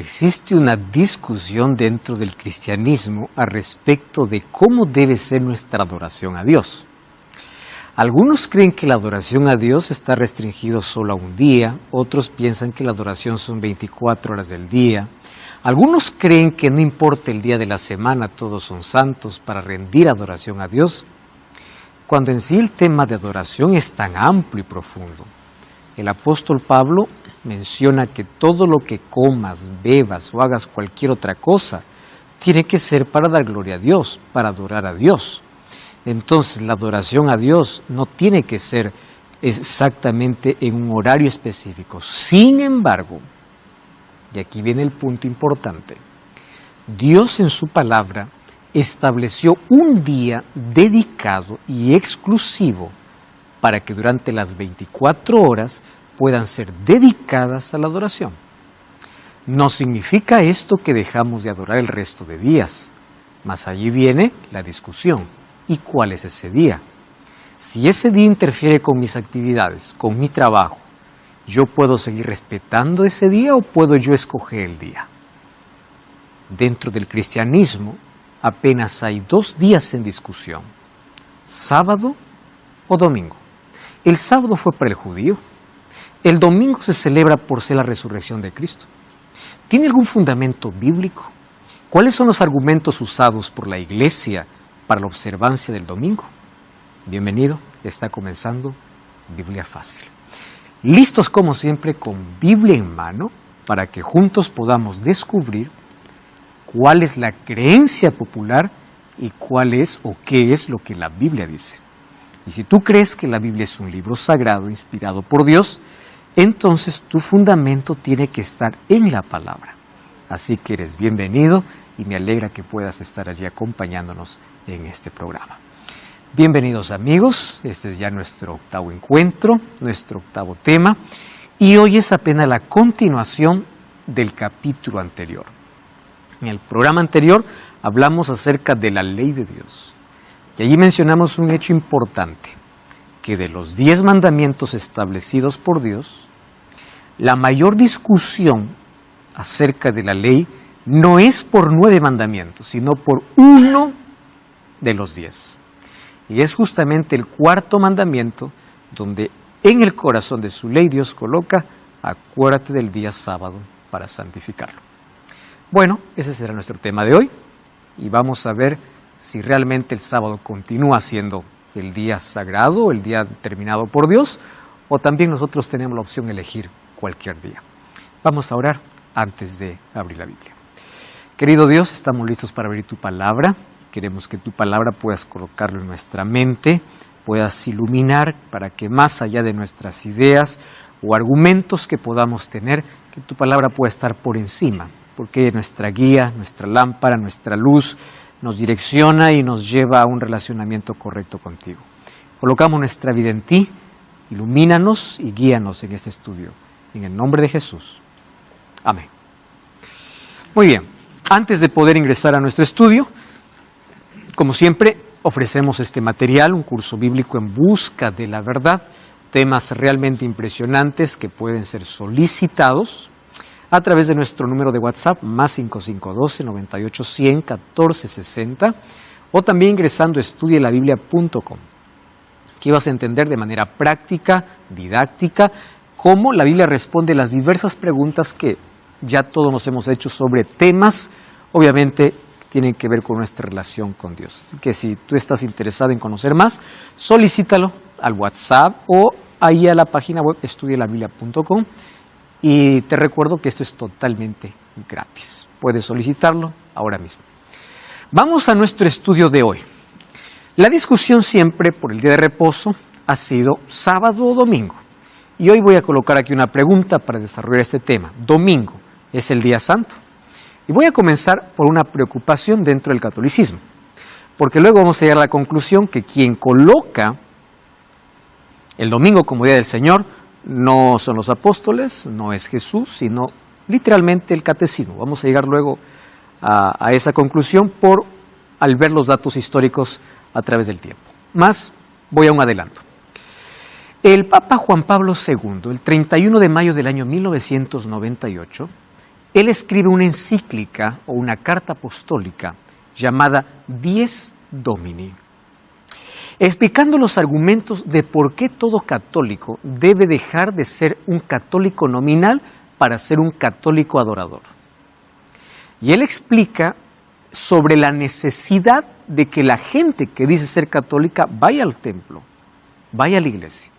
Existe una discusión dentro del cristianismo al respecto de cómo debe ser nuestra adoración a Dios. Algunos creen que la adoración a Dios está restringido solo a un día, otros piensan que la adoración son 24 horas del día. Algunos creen que no importa el día de la semana, todos son santos para rendir adoración a Dios, cuando en sí el tema de adoración es tan amplio y profundo. El apóstol Pablo menciona que todo lo que comas, bebas o hagas cualquier otra cosa tiene que ser para dar gloria a Dios, para adorar a Dios. Entonces la adoración a Dios no tiene que ser exactamente en un horario específico. Sin embargo, y aquí viene el punto importante, Dios en su palabra estableció un día dedicado y exclusivo para que durante las 24 horas puedan ser dedicadas a la adoración. No significa esto que dejamos de adorar el resto de días, mas allí viene la discusión. ¿Y cuál es ese día? Si ese día interfiere con mis actividades, con mi trabajo, ¿yo puedo seguir respetando ese día o puedo yo escoger el día? Dentro del cristianismo apenas hay 2 días en discusión, sábado o domingo. El sábado fue para el judío, el domingo se celebra por ser la resurrección de Cristo. ¿Tiene algún fundamento bíblico? ¿Cuáles son los argumentos usados por la Iglesia para la observancia del domingo? Bienvenido, está comenzando Biblia Fácil. Listos como siempre con Biblia en mano para que juntos podamos descubrir cuál es la creencia popular y cuál es o qué es lo que la Biblia dice. Y si tú crees que la Biblia es un libro sagrado inspirado por Dios, entonces tu fundamento tiene que estar en la palabra. Así que eres bienvenido y me alegra que puedas estar allí acompañándonos en este programa. Bienvenidos amigos, este es ya nuestro 8º encuentro, nuestro 8º tema, y hoy es apenas la continuación del capítulo anterior. En el programa anterior hablamos acerca de la ley de Dios, y allí mencionamos un hecho importante, que de los 10 mandamientos establecidos por Dios, la mayor discusión acerca de la ley no es por 9 mandamientos, sino por uno de los 10. Y es justamente el 4º mandamiento donde en el corazón de su ley Dios coloca: acuérdate del día sábado para santificarlo. Bueno, ese será nuestro tema de hoy y vamos a ver si realmente el sábado continúa siendo el día sagrado, el día determinado por Dios, o también nosotros tenemos la opción de elegir cualquier día. Vamos a orar antes de abrir la Biblia. Querido Dios, estamos listos para abrir tu palabra. Queremos que tu palabra puedas colocarlo en nuestra mente, puedas iluminar para que más allá de nuestras ideas o argumentos que podamos tener, que tu palabra pueda estar por encima, porque nuestra guía, nuestra lámpara, nuestra luz nos direcciona y nos lleva a un relacionamiento correcto contigo. Colocamos nuestra vida en ti, ilumínanos y guíanos en este estudio. En el nombre de Jesús. Amén. Muy bien, antes de poder ingresar a nuestro estudio, como siempre, ofrecemos este material, un curso bíblico en busca de la verdad, temas realmente impresionantes que pueden ser solicitados a través de nuestro número de WhatsApp, más 5512-98-100-1460, o también ingresando a estudielabiblia.com. Aquí vas a entender de manera práctica, didáctica, cómo la Biblia responde las diversas preguntas que ya todos nos hemos hecho sobre temas, obviamente, tienen que ver con nuestra relación con Dios. Así que si tú estás interesado en conocer más, solicítalo al WhatsApp o ahí a la página web estudielabiblia.com. Y te recuerdo que esto es totalmente gratis. Puedes solicitarlo ahora mismo. Vamos a nuestro estudio de hoy. La discusión siempre por el día de reposo ha sido sábado o domingo. Y hoy voy a colocar aquí una pregunta para desarrollar este tema. Domingo, ¿es el día santo? Y voy a comenzar por una preocupación dentro del catolicismo. Porque luego vamos a llegar a la conclusión que quien coloca el domingo como día del Señor no son los apóstoles, no es Jesús, sino literalmente el catecismo. Vamos a llegar luego a esa conclusión al ver los datos históricos a través del tiempo. Más, voy a un adelanto. El Papa Juan Pablo II, el 31 de mayo del año 1998, él escribe una encíclica o una carta apostólica llamada Dies Domini, explicando los argumentos de por qué todo católico debe dejar de ser un católico nominal para ser un católico adorador. Y él explica sobre la necesidad de que la gente que dice ser católica vaya al templo, vaya a la iglesia.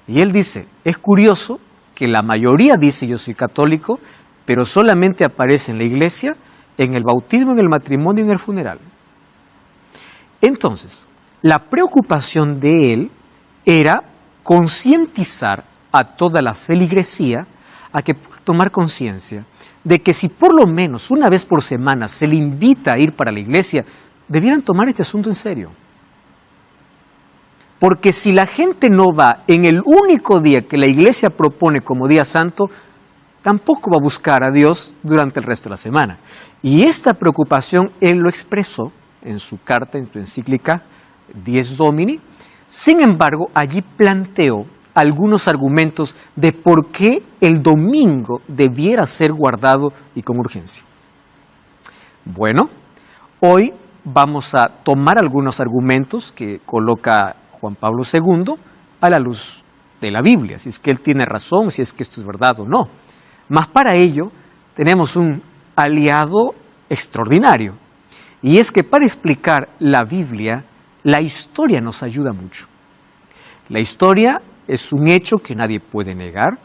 Y él dice, es curioso que la mayoría dice yo soy católico, pero solamente aparece en la iglesia, en el bautismo, en el matrimonio y en el funeral. Entonces, la preocupación de él era concientizar a toda la feligresía a que pueda tomar conciencia de que si por lo menos una vez por semana se le invita a ir para la iglesia, debieran tomar este asunto en serio. Porque si la gente no va en el único día que la iglesia propone como día santo, tampoco va a buscar a Dios durante el resto de la semana. Y esta preocupación él lo expresó en su carta, en su encíclica Dies Domini. Sin embargo, allí planteó algunos argumentos de por qué el domingo debiera ser guardado y con urgencia. Bueno, hoy vamos a tomar algunos argumentos que coloca Juan Pablo II a la luz de la Biblia, si es que él tiene razón, si es que esto es verdad o no. Mas para ello tenemos un aliado extraordinario, y es que para explicar la Biblia, la historia nos ayuda mucho. La historia es un hecho que nadie puede negar,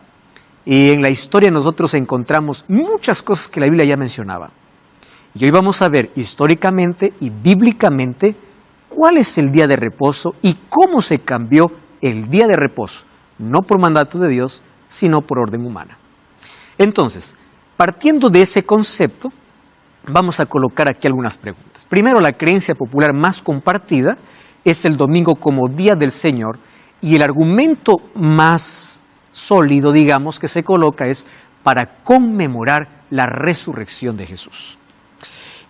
y en la historia nosotros encontramos muchas cosas que la Biblia ya mencionaba. Y hoy vamos a ver históricamente y bíblicamente cuál es el día de reposo y cómo se cambió el día de reposo, no por mandato de Dios, sino por orden humana. Entonces, partiendo de ese concepto, vamos a colocar aquí algunas preguntas. Primero, la creencia popular más compartida es el domingo como día del Señor, y el argumento más sólido, digamos, que se coloca es para conmemorar la resurrección de Jesús.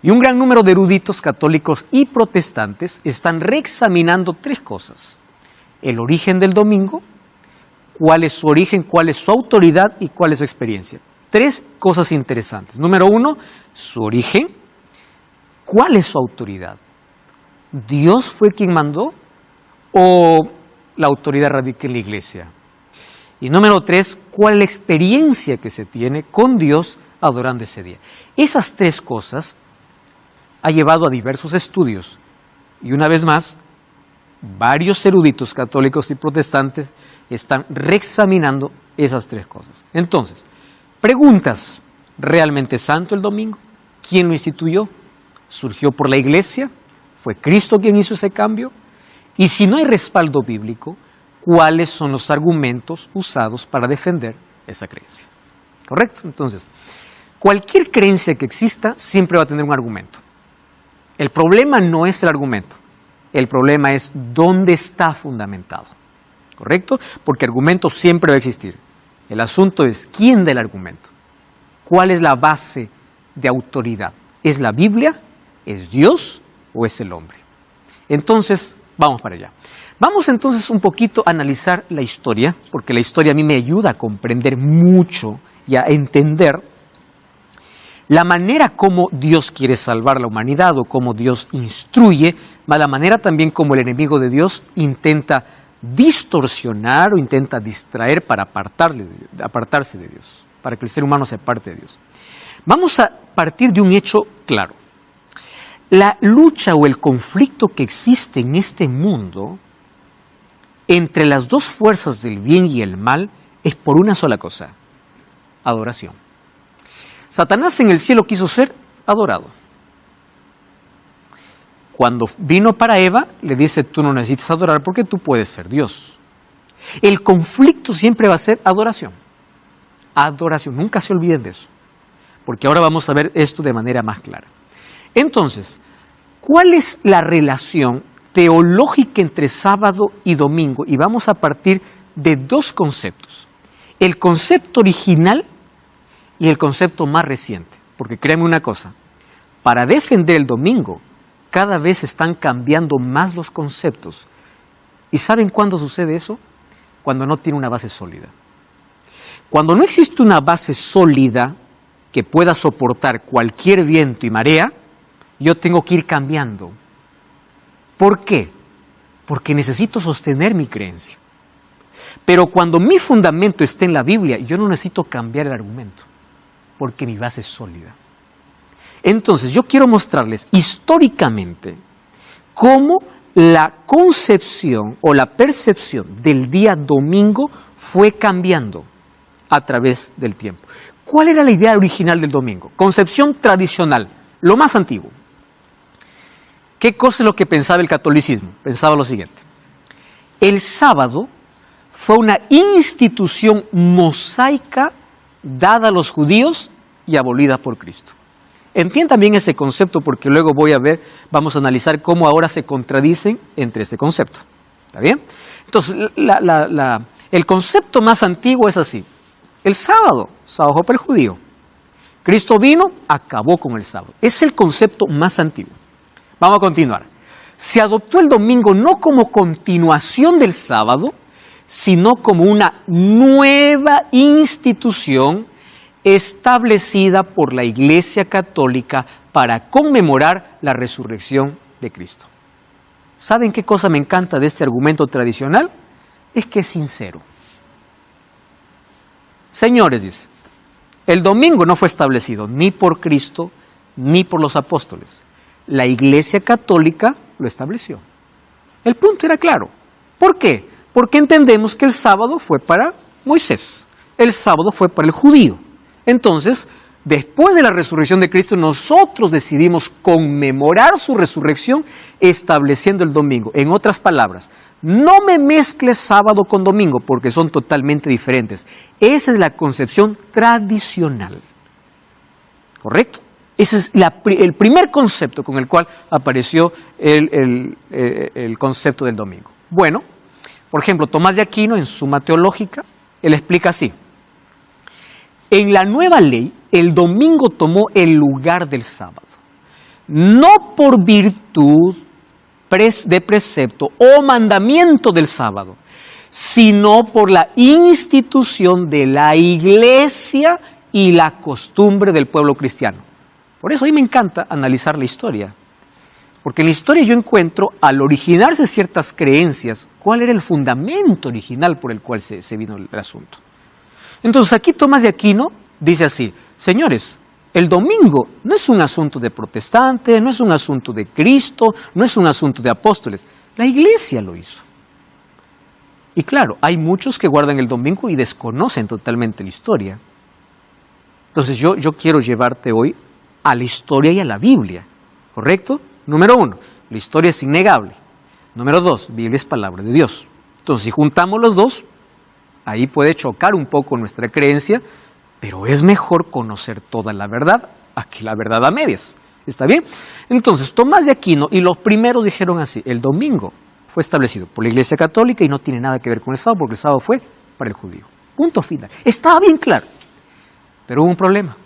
Y un gran número de eruditos católicos y protestantes están reexaminando tres cosas: el origen del domingo, cuál es su origen, cuál es su autoridad y cuál es su experiencia. Tres cosas interesantes. Número uno, su origen. ¿Cuál es su autoridad? ¿Dios fue quien mandó o la autoridad radica en la iglesia? Y número tres, ¿cuál es la experiencia que se tiene con Dios adorando ese día? Esas tres cosas ha llevado a diversos estudios, y una vez más, varios eruditos católicos y protestantes están reexaminando esas tres cosas. Entonces, preguntas: ¿realmente santo el domingo? ¿Quién lo instituyó? ¿Surgió por la iglesia? ¿Fue Cristo quien hizo ese cambio? Y si no hay respaldo bíblico, ¿cuáles son los argumentos usados para defender esa creencia? ¿Correcto? Entonces, cualquier creencia que exista siempre va a tener un argumento. El problema no es el argumento, el problema es dónde está fundamentado, ¿correcto? Porque argumento siempre va a existir. El asunto es quién da el argumento, cuál es la base de autoridad. ¿Es la Biblia? ¿Es Dios? ¿O es el hombre? Entonces, vamos para allá. Vamos entonces un poquito a analizar la historia, porque la historia a mí me ayuda a comprender mucho y a entender la manera como Dios quiere salvar a la humanidad o como Dios instruye, la manera también como el enemigo de Dios intenta distorsionar o intenta distraer para apartarse de Dios, para que el ser humano se aparte de Dios. Vamos a partir de un hecho claro. La lucha o el conflicto que existe en este mundo entre las dos fuerzas del bien y el mal es por una sola cosa: adoración. Satanás en el cielo quiso ser adorado. Cuando vino para Eva, le dice: tú no necesitas adorar porque tú puedes ser Dios. El conflicto siempre va a ser adoración. Adoración, nunca se olviden de eso, porque ahora vamos a ver esto de manera más clara. Entonces, ¿cuál es la relación teológica entre sábado y domingo? Y vamos a partir de dos conceptos: el concepto original y el concepto más reciente. Porque créanme una cosa, para defender el domingo, cada vez están cambiando más los conceptos. ¿Y saben cuándo sucede eso? Cuando no tiene una base sólida. Cuando no existe una base sólida, que pueda soportar cualquier viento y marea, yo tengo que ir cambiando. ¿Por qué? Porque necesito sostener mi creencia. Pero cuando mi fundamento esté en la Biblia, yo no necesito cambiar el argumento, porque mi base es sólida. Entonces, yo quiero mostrarles históricamente cómo la concepción o la percepción del día domingo fue cambiando a través del tiempo. ¿Cuál era la idea original del domingo? Concepción tradicional, lo más antiguo. ¿Qué cosa es lo que pensaba el catolicismo? Pensaba lo siguiente: el sábado fue una institución mosaica dada a los judíos y abolida por Cristo. Entiendan bien ese concepto, porque luego vamos a analizar cómo ahora se contradicen entre ese concepto. ¿Está bien? Entonces, el concepto más antiguo es así: el sábado fue para el judío. Cristo vino, acabó con el sábado. Es el concepto más antiguo. Vamos a continuar. Se adoptó el domingo no como continuación del sábado, sino como una nueva institución establecida por la Iglesia Católica para conmemorar la resurrección de Cristo. ¿Saben qué cosa me encanta de este argumento tradicional? Es que es sincero. Señores, dice, el domingo no fue establecido ni por Cristo ni por los apóstoles. La Iglesia Católica lo estableció. El punto era claro. ¿Por qué? Porque entendemos que el sábado fue para Moisés, el sábado fue para el judío. Entonces, después de la resurrección de Cristo, nosotros decidimos conmemorar su resurrección estableciendo el domingo. En otras palabras, no me mezcles sábado con domingo porque son totalmente diferentes. Esa es la concepción tradicional. ¿Correcto? Ese es el primer concepto con el cual apareció el concepto del domingo. Bueno, por ejemplo, Tomás de Aquino en Suma Teológica, él explica así: en la nueva ley, el domingo tomó el lugar del sábado, no por virtud de precepto o mandamiento del sábado, sino por la institución de la Iglesia y la costumbre del pueblo cristiano. Por eso a mí me encanta analizar la historia, porque en la historia yo encuentro, al originarse ciertas creencias, cuál era el fundamento original por el cual se vino el asunto. Entonces aquí Tomás de Aquino dice así: señores, el domingo no es un asunto de protestante, no es un asunto de Cristo, no es un asunto de apóstoles. La Iglesia lo hizo. Y claro, hay muchos que guardan el domingo y desconocen totalmente la historia. Entonces yo quiero llevarte hoy a la historia y a la Biblia, ¿correcto? Número 1, la historia es innegable. Número 2, Biblia es palabra de Dios. Entonces, si juntamos los dos, ahí puede chocar un poco nuestra creencia, pero es mejor conocer toda la verdad a que la verdad a medias. ¿Está bien? Entonces, Tomás de Aquino y los primeros dijeron así: el domingo fue establecido por la Iglesia Católica y no tiene nada que ver con el sábado, porque el sábado fue para el judío. Punto final. Estaba bien claro, pero hubo un problema.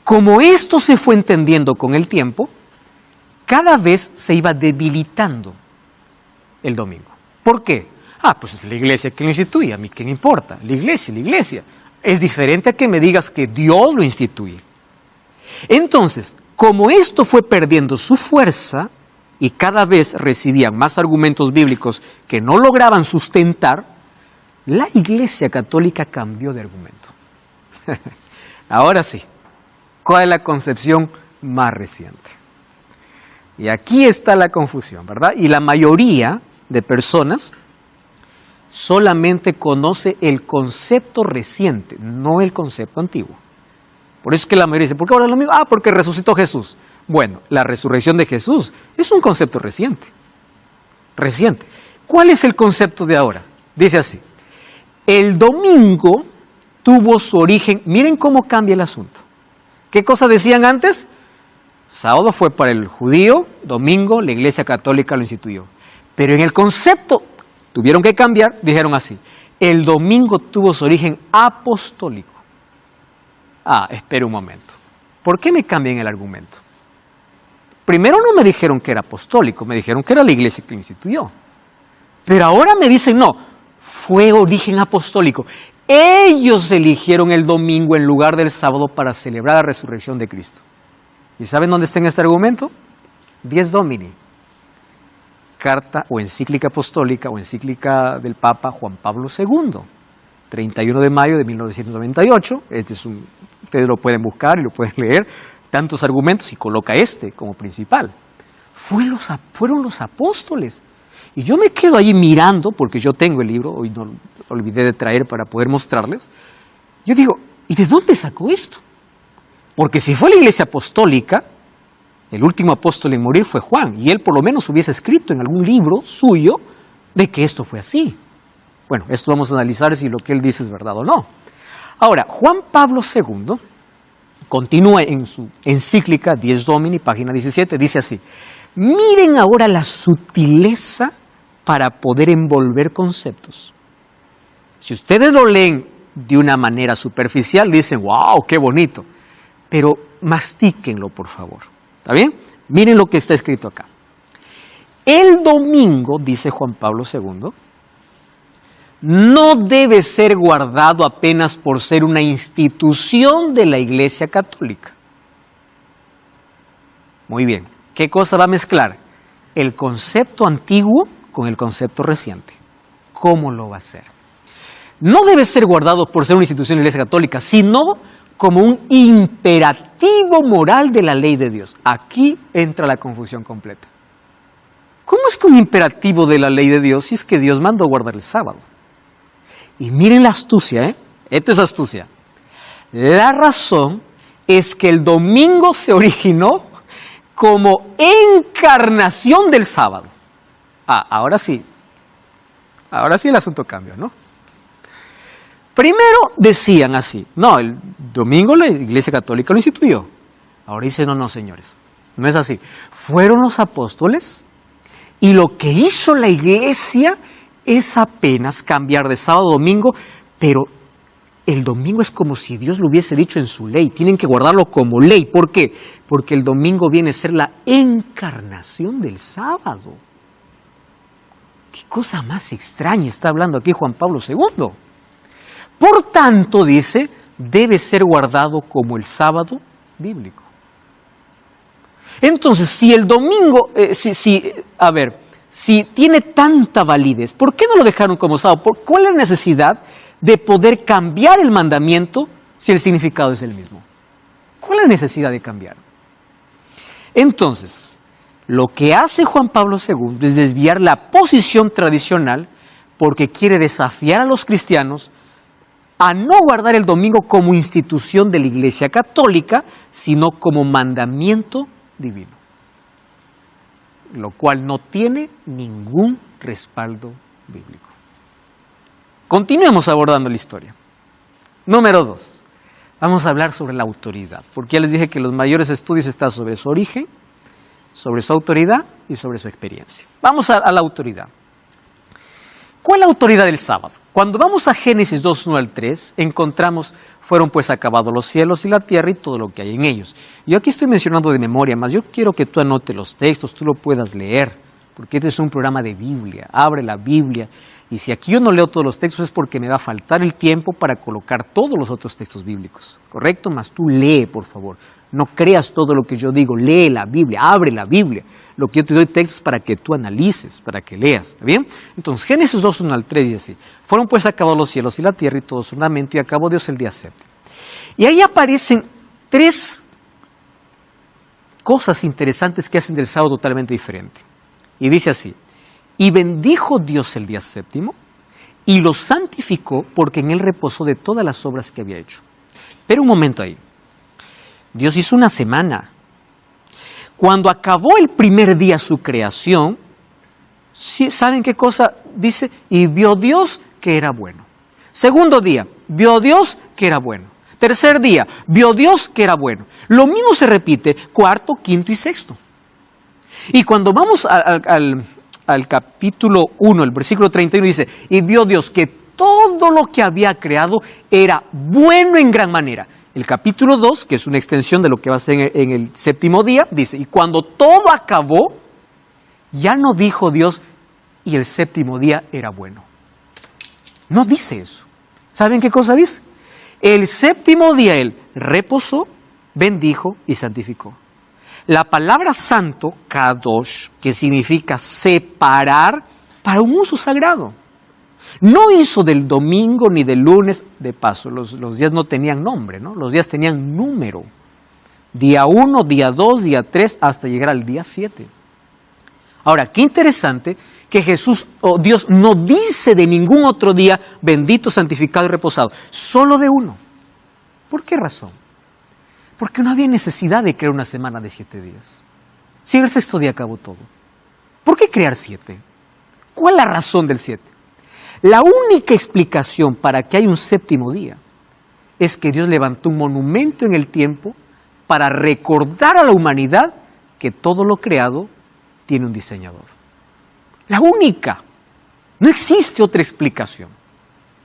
Como esto se fue entendiendo con el tiempo, cada vez se iba debilitando el domingo. ¿Por qué? Pues es la Iglesia que lo instituye, a mí qué me importa, la Iglesia. Es diferente a que me digas que Dios lo instituye. Entonces, como esto fue perdiendo su fuerza y cada vez recibían más argumentos bíblicos que no lograban sustentar, la Iglesia Católica cambió de argumento. Ahora sí, ¿cuál es la concepción más reciente? Y aquí está la confusión, ¿verdad? Y la mayoría de personas solamente conoce el concepto reciente, no el concepto antiguo. Por eso es que la mayoría dice: ¿por qué ahora es lo mismo? Porque resucitó Jesús. Bueno, la resurrección de Jesús es un concepto reciente. ¿Cuál es el concepto de ahora? Dice así: el domingo tuvo su origen. Miren cómo cambia el asunto. ¿Qué cosa decían antes? Sábado fue para el judío, domingo la Iglesia Católica lo instituyó. Pero en el concepto tuvieron que cambiar, dijeron así: el domingo tuvo su origen apostólico. Espera un momento. ¿Por qué me cambian el argumento? Primero no me dijeron que era apostólico, me dijeron que era la Iglesia que lo instituyó. Pero ahora me dicen no, fue origen apostólico. Ellos eligieron el domingo en lugar del sábado para celebrar la resurrección de Cristo. ¿Y saben dónde está en este argumento? Dies Domini, carta o encíclica apostólica o encíclica del Papa Juan Pablo II, 31 de mayo de 1998. Ustedes lo pueden buscar y lo pueden leer, tantos argumentos, y coloca este como principal. Fueron los apóstoles. Y yo me quedo ahí mirando, porque yo tengo el libro, hoy no lo olvidé de traer para poder mostrarles. Yo digo, ¿y de dónde sacó esto? Porque si fue la iglesia apostólica, el último apóstol en morir fue Juan, y él por lo menos hubiese escrito en algún libro suyo de que esto fue así. Bueno, esto vamos a analizar si lo que él dice es verdad o no. Ahora, Juan Pablo II continúa en su encíclica Dies Domini, página 17, dice así: miren ahora la sutileza para poder envolver conceptos. Si ustedes lo leen de una manera superficial, dicen, wow, qué bonito, pero mastíquenlo, por favor. ¿Está bien? Miren lo que está escrito acá. El domingo, dice Juan Pablo II, no debe ser guardado apenas por ser una institución de la Iglesia Católica. Muy bien. ¿Qué cosa va a mezclar? El concepto antiguo con el concepto reciente. ¿Cómo lo va a hacer? No debe ser guardado por ser una institución de la Iglesia Católica, sino como un imperativo moral de la ley de Dios. Aquí entra la confusión completa. ¿Cómo es que un imperativo de la ley de Dios si es que Dios mandó guardar el sábado? Y miren la astucia, Esto es astucia. La razón es que el domingo se originó como encarnación del sábado. Ahora sí el asunto cambia, ¿no? Primero decían así, no, el domingo la Iglesia Católica lo instituyó. Ahora dicen, no, señores, no es así. Fueron los apóstoles y lo que hizo la Iglesia es apenas cambiar de sábado a domingo, pero el domingo es como si Dios lo hubiese dicho en su ley. Tienen que guardarlo como ley. ¿Por qué? Porque el domingo viene a ser la encarnación del sábado. ¿Qué cosa más extraña está hablando aquí Juan Pablo II? Por tanto, dice, debe ser guardado como el sábado bíblico. Entonces, si el domingo, si tiene tanta validez, ¿por qué no lo dejaron como sábado? ¿Cuál es la necesidad de poder cambiar el mandamiento si el significado es el mismo? ¿Cuál es la necesidad de cambiar? Entonces, lo que hace Juan Pablo II es desviar la posición tradicional porque quiere desafiar a los cristianos a no guardar el domingo como institución de la Iglesia Católica, sino como mandamiento divino, lo cual no tiene ningún respaldo bíblico. Continuemos abordando la historia. Número 2. Vamos a hablar sobre la autoridad, porque ya les dije que los mayores estudios están sobre su origen, sobre su autoridad y sobre su experiencia. Vamos a la autoridad. ¿Cuál es la autoridad del sábado? Cuando vamos a Génesis 2, 1 al 3, encontramos, fueron pues acabados los cielos y la tierra y todo lo que hay en ellos. Yo aquí estoy mencionando de memoria, mas yo quiero que tú anotes los textos, tú lo puedas leer, porque este es un programa de Biblia. Abre la Biblia, y si aquí yo no leo todos los textos es porque me va a faltar el tiempo para colocar todos los otros textos bíblicos, ¿correcto? Mas tú lee, por favor. No creas todo lo que yo digo, lee la Biblia, abre la Biblia. Lo que yo te doy textos para que tú analices, para que leas, ¿está bien? Entonces, Génesis 2, 1 al 3 dice así: fueron pues acabados los cielos y la tierra y todo su ornamento, y acabó Dios el día séptimo. Y ahí aparecen 3 cosas interesantes que hacen del sábado totalmente diferente. Y dice así: y bendijo Dios el día séptimo y lo santificó porque en él reposó de todas las obras que había hecho. Pero un momento ahí. Dios hizo una semana. Cuando acabó el primer día su creación, ¿saben qué cosa dice? Y vio Dios que era bueno. Segundo día, vio Dios que era bueno. Tercer día, vio Dios que era bueno. Lo mismo se repite cuarto, quinto y sexto. Y cuando vamos al capítulo 1, el versículo 31 dice, y vio Dios que todo lo que había creado era bueno en gran manera. El capítulo 2, que es una extensión de lo que va a ser en el séptimo día, dice, y cuando todo acabó, ya no dijo Dios, y el séptimo día era bueno. No dice eso. ¿Saben qué cosa dice? El séptimo día Él reposó, bendijo y santificó. La palabra santo, kadosh, que significa separar para un uso sagrado. No hizo del domingo ni del lunes, de paso, los días no tenían nombre, ¿no? Los días tenían número. Día 1, día 2, día 3, hasta llegar al día 7. Ahora, qué interesante que Jesús, o Dios, no dice de ningún otro día bendito, santificado y reposado, solo de uno. ¿Por qué razón? Porque no había necesidad de crear una semana de 7 días. Si el sexto día acabó todo. ¿Por qué crear 7? ¿Cuál es la razón del 7? La única explicación para que haya un séptimo día es que Dios levantó un monumento en el tiempo para recordar a la humanidad que todo lo creado tiene un diseñador. La única. No existe otra explicación.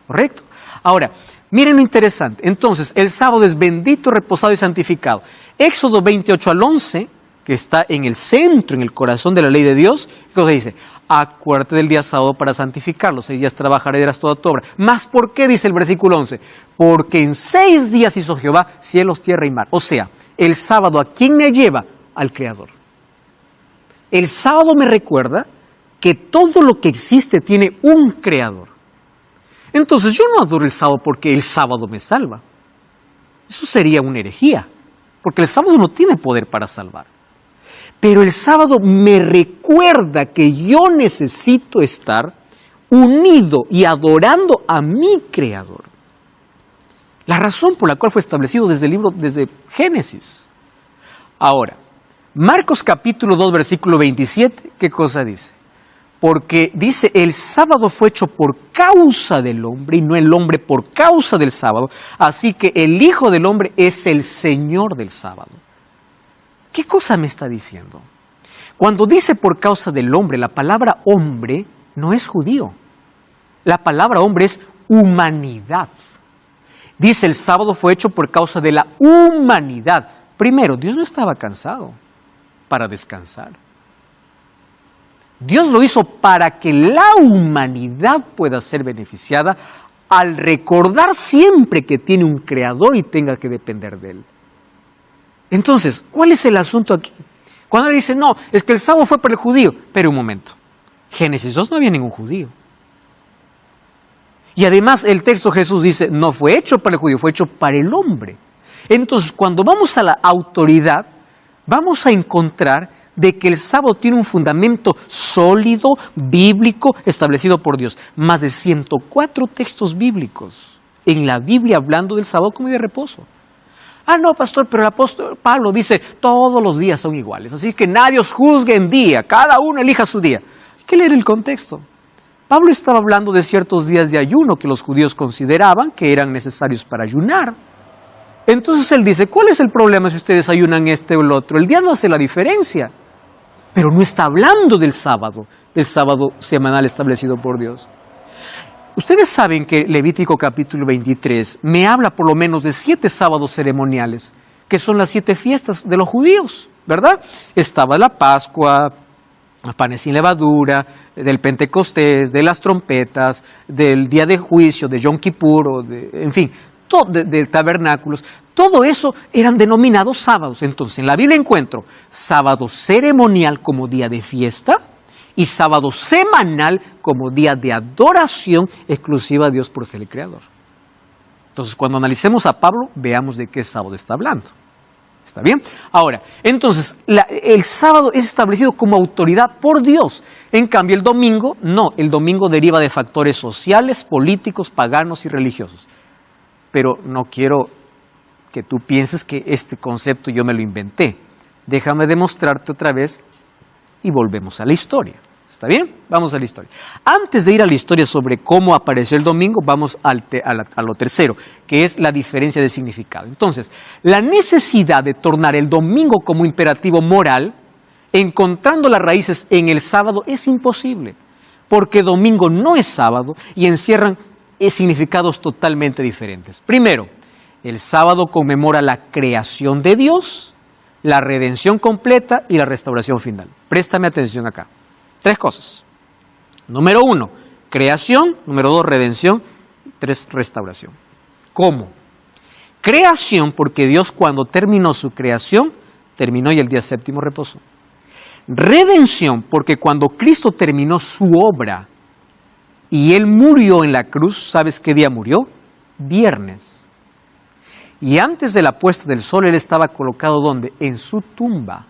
¿Correcto? Ahora, miren lo interesante. Entonces, el sábado es bendito, reposado y santificado. Éxodo 28 al 11, que está en el centro, en el corazón de la ley de Dios, ¿qué cosa dice? Acuérdate del día sábado para santificarlo, 6 días trabajarás y harás toda tu obra. ¿Más por qué? Dice el versículo 11. Porque en 6 días hizo Jehová cielos, tierra y mar. O sea, el sábado, ¿a quién me lleva? Al Creador. El sábado me recuerda que todo lo que existe tiene un Creador. Entonces yo no adoro el sábado porque el sábado me salva. Eso sería una herejía, porque el sábado no tiene poder para salvar. Pero el sábado me recuerda que yo necesito estar unido y adorando a mi Creador. La razón por la cual fue establecido desde Génesis. Ahora, Marcos capítulo 2, versículo 27, ¿qué cosa dice? Porque dice, el sábado fue hecho por causa del hombre y no el hombre por causa del sábado. Así que el Hijo del Hombre es el Señor del sábado. ¿Qué cosa me está diciendo? Cuando dice por causa del hombre, la palabra hombre no es judío. La palabra hombre es humanidad. Dice, el sábado fue hecho por causa de la humanidad. Primero, Dios no estaba cansado para descansar. Dios lo hizo para que la humanidad pueda ser beneficiada al recordar siempre que tiene un creador y tenga que depender de él. Entonces, ¿cuál es el asunto aquí? Cuando le dice, no, es que el sábado fue para el judío. Pero un momento, Génesis 2 no había ningún judío. Y además el texto Jesús dice, no fue hecho para el judío, fue hecho para el hombre. Entonces, cuando vamos a la autoridad, vamos a encontrar de que el sábado tiene un fundamento sólido, bíblico, establecido por Dios. Más de 104 textos bíblicos en la Biblia hablando del sábado como día de reposo. Ah, no, pastor, pero el apóstol Pablo dice, todos los días son iguales, así que nadie os juzgue en día, cada uno elija su día. Hay que leer el contexto. Pablo estaba hablando de ciertos días de ayuno que los judíos consideraban que eran necesarios para ayunar. Entonces él dice, ¿cuál es el problema si ustedes ayunan este o el otro? El día no hace la diferencia. Pero no está hablando del sábado semanal establecido por Dios. Ustedes saben que Levítico capítulo 23 me habla por lo menos de 7 sábados ceremoniales, que son las 7 fiestas de los judíos, ¿verdad? Estaba la Pascua, panes sin levadura, del Pentecostés, de las trompetas, del día de juicio, de Yom Kippur, en fin, de tabernáculos. Todo eso eran denominados sábados. Entonces, en la Biblia encuentro sábado ceremonial como día de fiesta y sábado semanal como día de adoración exclusiva a Dios por ser el Creador. Entonces, cuando analicemos a Pablo, veamos de qué sábado está hablando. ¿Está bien? Ahora, entonces, el sábado es establecido como autoridad por Dios. En cambio, el domingo, no. El domingo deriva de factores sociales, políticos, paganos y religiosos. Pero no quiero que tú pienses que este concepto yo me lo inventé. Déjame demostrarte otra vez y volvemos a la historia. ¿Está bien? Vamos a la historia. Antes de ir a la historia sobre cómo apareció el domingo, vamos a lo tercero, que es la diferencia de significado. Entonces, la necesidad de tornar el domingo como imperativo moral, encontrando las raíces en el sábado, es imposible, porque domingo no es sábado y encierran significados totalmente diferentes. Primero, el sábado conmemora la creación de Dios, la redención completa y la restauración final. Préstame atención acá. 3 cosas. Número 1, creación. Número 2, redención. 3, restauración. ¿Cómo? Creación, porque Dios cuando terminó su creación, terminó y el día séptimo reposó. Redención, porque cuando Cristo terminó su obra y Él murió en la cruz, ¿sabes qué día murió? Viernes. Y antes de la puesta del sol, Él estaba colocado ¿dónde? En su tumba.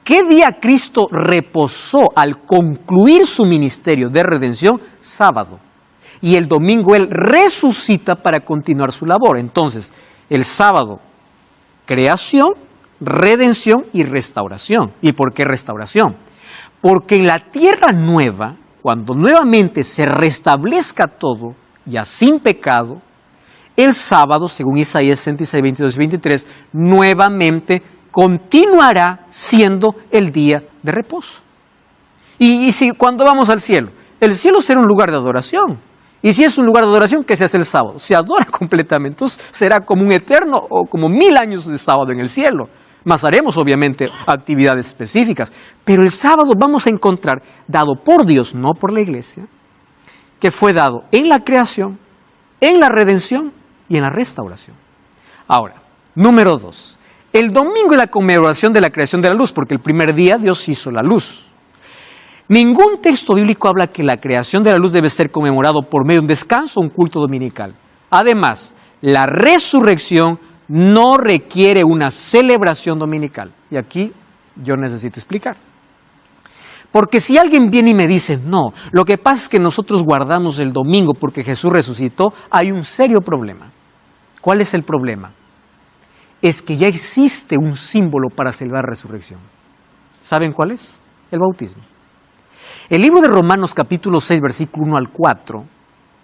¿Qué día Cristo reposó al concluir su ministerio de redención? Sábado. Y el domingo Él resucita para continuar su labor. Entonces, el sábado, creación, redención y restauración. ¿Y por qué restauración? Porque en la tierra nueva, cuando nuevamente se restablezca todo, ya sin pecado, el sábado, según Isaías 66, 22 y 23, nuevamente continuará siendo el día de reposo. Y si cuando vamos al cielo, el cielo será un lugar de adoración. Y si es un lugar de adoración, ¿qué se hace el sábado? Se adora completamente. Entonces será como un eterno o como 1000 años de sábado en el cielo. Más haremos obviamente actividades específicas. Pero el sábado vamos a encontrar, dado por Dios, no por la iglesia, que fue dado en la creación, en la redención y en la restauración. Ahora, número 2. El domingo es la conmemoración de la creación de la luz, porque el primer día Dios hizo la luz. Ningún texto bíblico habla que la creación de la luz debe ser conmemorado por medio de un descanso o un culto dominical. Además, la resurrección no requiere una celebración dominical. Y aquí yo necesito explicar. Porque si alguien viene y me dice, no, lo que pasa es que nosotros guardamos el domingo porque Jesús resucitó, hay un serio problema. ¿Cuál es el problema? Es que ya existe un símbolo para celebrar resurrección. ¿Saben cuál es? El bautismo. El libro de Romanos capítulo 6, versículo 1 al 4,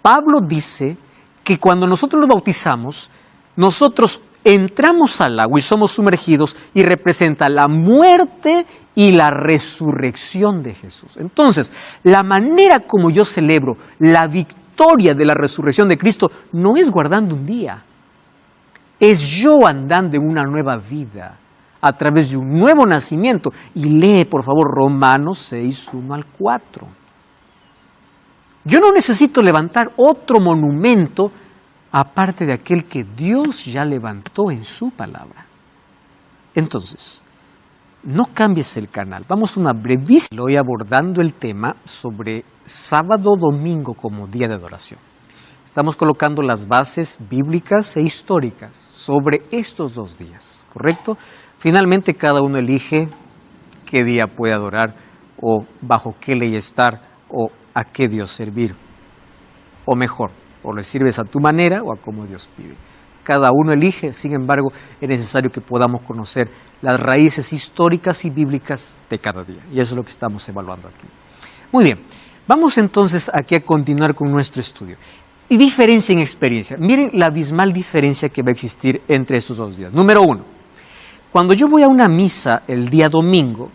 Pablo dice que cuando nosotros nos bautizamos, nosotros entramos al agua y somos sumergidos y representa la muerte y la resurrección de Jesús. Entonces, la manera como yo celebro la victoria de la resurrección de Cristo no es guardando un día, es yo andando en una nueva vida a través de un nuevo nacimiento. Y lee, por favor, Romanos 6, 1 al 4. Yo no necesito levantar otro monumento aparte de aquel que Dios ya levantó en su palabra. Entonces, no cambies el canal. Vamos a una brevísima. Hoy abordando el tema sobre sábado, domingo como día de adoración. Estamos colocando las bases bíblicas e históricas sobre estos 2 días, ¿correcto? Finalmente cada uno elige qué día puede adorar o bajo qué ley estar o a qué Dios servir. O mejor, o le sirves a tu manera o a como Dios pide. Cada uno elige, sin embargo, es necesario que podamos conocer las raíces históricas y bíblicas de cada día. Y eso es lo que estamos evaluando aquí. Muy bien, vamos entonces aquí a continuar con nuestro estudio. Y diferencia en experiencia. Miren la abismal diferencia que va a existir entre estos 2 días. Número 1, cuando yo voy a una misa el día domingo,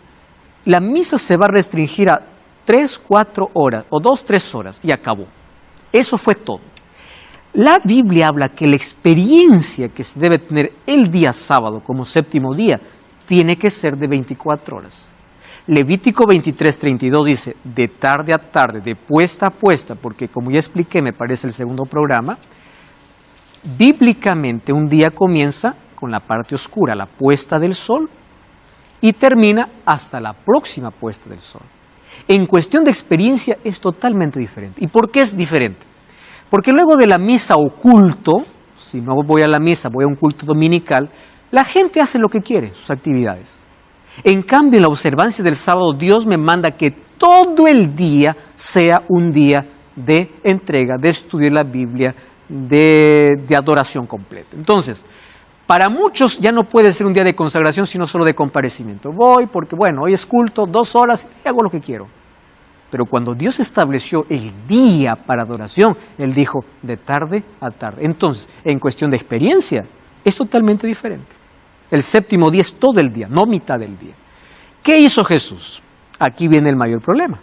la misa se va a restringir a 3, 4 horas o 2, 3 horas y acabó. Eso fue todo. La Biblia habla que la experiencia que se debe tener el día sábado como séptimo día tiene que ser de 24 horas. Levítico 23, 32 dice, de tarde a tarde, de puesta a puesta, porque como ya expliqué, me parece el segundo programa, bíblicamente un día comienza con la parte oscura, la puesta del sol, y termina hasta la próxima puesta del sol. En cuestión de experiencia es totalmente diferente. ¿Y por qué es diferente? Porque luego de la misa o culto, si no voy a la misa, voy a un culto dominical, la gente hace lo que quiere, sus actividades. En cambio, en la observancia del sábado, Dios me manda que todo el día sea un día de entrega, de estudio de la Biblia, de adoración completa. Entonces, para muchos ya no puede ser un día de consagración, sino solo de comparecimiento. Voy porque, bueno, hoy es culto, 2 horas, y hago lo que quiero. Pero cuando Dios estableció el día para adoración, Él dijo de tarde a tarde. Entonces, en cuestión de experiencia, es totalmente diferente. El séptimo día es todo el día, no mitad del día. ¿Qué hizo Jesús? Aquí viene el mayor problema.